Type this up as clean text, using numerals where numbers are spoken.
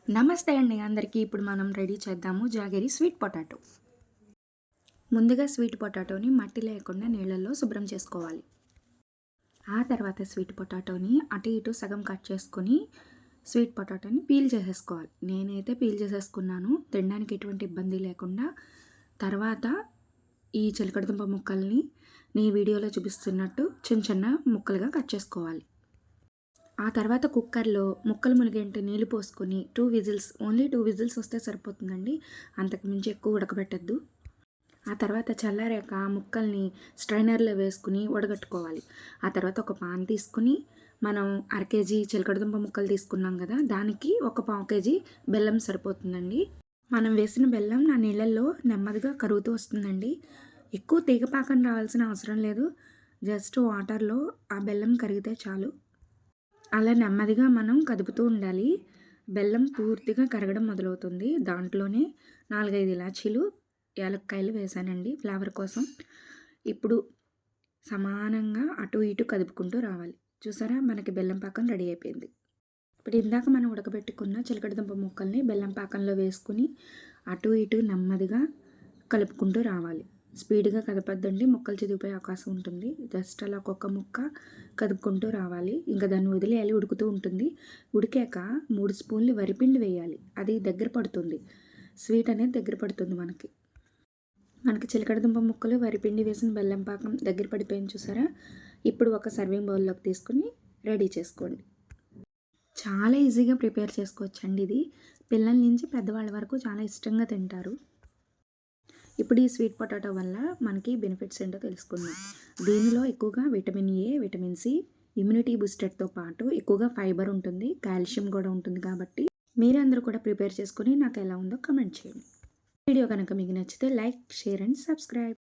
నమస్తే అండి అందరికీ. ఇప్పుడు మనం రెడీ చేద్దాము జాగరి స్వీట్ పొటాటో. ముందుగా స్వీట్ పొటాటోని మట్టి లేకుండా నీళ్ళల్లో శుభ్రం చేసుకోవాలి. ఆ తర్వాత స్వీట్ పొటాటోని అటు ఇటు సగం కట్ చేసుకొని స్వీట్ పొటాటోని పీల్ చేసేసుకోవాలి. నేనైతే పీల్ చేసేసుకున్నాను, తినడానికి ఎటువంటి ఇబ్బంది లేకుండా. తర్వాత ఈ చిలకడదుంప ముక్కల్ని నీ వీడియోలో చూపిస్తున్నట్టు చిన్న చిన్న ముక్కలుగా కట్ చేసుకోవాలి. ఆ తర్వాత కుక్కర్లో ముక్కలు మునిగేంత నీళ్ళు పోసుకొని 2 విజిల్స్, ఓన్లీ 2 విజిల్స్ వస్తే సరిపోతుందండి. అంతకు మించి ఎక్కువ ఉడకబెట్టద్దు. ఆ తర్వాత చల్లారాక ముక్కల్ని స్ట్రైనర్లో వేసుకుని వడగట్టుకోవాలి. ఆ తర్వాత ఒక పాన్ తీసుకుని మనం 1/2 కేజీ చిలకడదుంప ముక్కలు తీసుకున్నాం కదా, దానికి ఒక 1/4 కేజీ బెల్లం సరిపోతుందండి. మనం వేసిన బెల్లం నా నీళ్ళల్లో నెమ్మదిగా కరుగుతూ వస్తుందండి. ఎక్కువ తీగ పాకం రావాల్సిన అవసరం లేదు. జస్ట్ వాటర్లో ఆ బెల్లం కరిగితే చాలు. అలా నెమ్మదిగా మనం కదుపుతూ ఉండాలి. బెల్లం పూర్తిగా కరగడం మొదలవుతుంది. దాంట్లోనే 4, 5 ఇలాచీలు, యాలక్కాయలు వేసానండి ఫ్లేవర్ కోసం. ఇప్పుడు సమానంగా అటు ఇటు కదుపుకుంటూ రావాలి. చూసారా, మనకి బెల్లం పాకం రెడీ అయిపోయింది. ఇప్పుడు ఇందాక మనం ఉడకబెట్టుకున్న చిలకడదుంప ముక్కల్ని బెల్లం పాకంలో వేసుకుని అటు ఇటు నెమ్మదిగా కలుపుకుంటూ రావాలి. స్పీడ్గా కదపద్దండి, ముక్కలు చిదిగిపోయే అవకాశం ఉంటుంది. జస్ట్ అలా ఒక్కొక్క ముక్క కదుపుకుంటూ రావాలి. ఇంకా దాన్ని వదిలేయాలి, ఉడుకుతూ ఉంటుంది. ఉడికాక 3 స్పూన్లు వరిపిండి వేయాలి. అది దగ్గర పడుతుంది, స్వీట్ అనేది దగ్గర పడుతుంది మనకి చిలకడదుంప ముక్కలు, వరిపిండి వేసిన బెల్లం పాకం దగ్గర పడిపోయింది చూసారా. ఇప్పుడు ఒక సర్వింగ్ బౌల్లోకి తీసుకుని రెడీ చేసుకోండి. చాలా ఈజీగా ప్రిపేర్ చేసుకోవచ్చండి. ఇది పిల్లల నుంచి పెద్దవాళ్ళ వరకు చాలా ఇష్టంగా తింటారు. ఇప్పుడు ఈ స్వీట్ పొటాటో వల్ల మనకి బెనిఫిట్స్ ఏంటో తెలుసుకుందాం. దీనిలో ఎక్కువగా vitamin A, vitamin C, immunity బూస్టర్తో పాటు ఎక్కువగా ఫైబర్ ఉంటుంది, కాల్షియం కూడా ఉంటుంది. కాబట్టి మీరందరూ కూడా ప్రిపేర్ చేసుకొని నాకు ఎలా ఉందో కమెంట్ చేయండి. వీడియో కనుక మీకు నచ్చితే లైక్, షేర్ అండ్ సబ్స్క్రైబ్.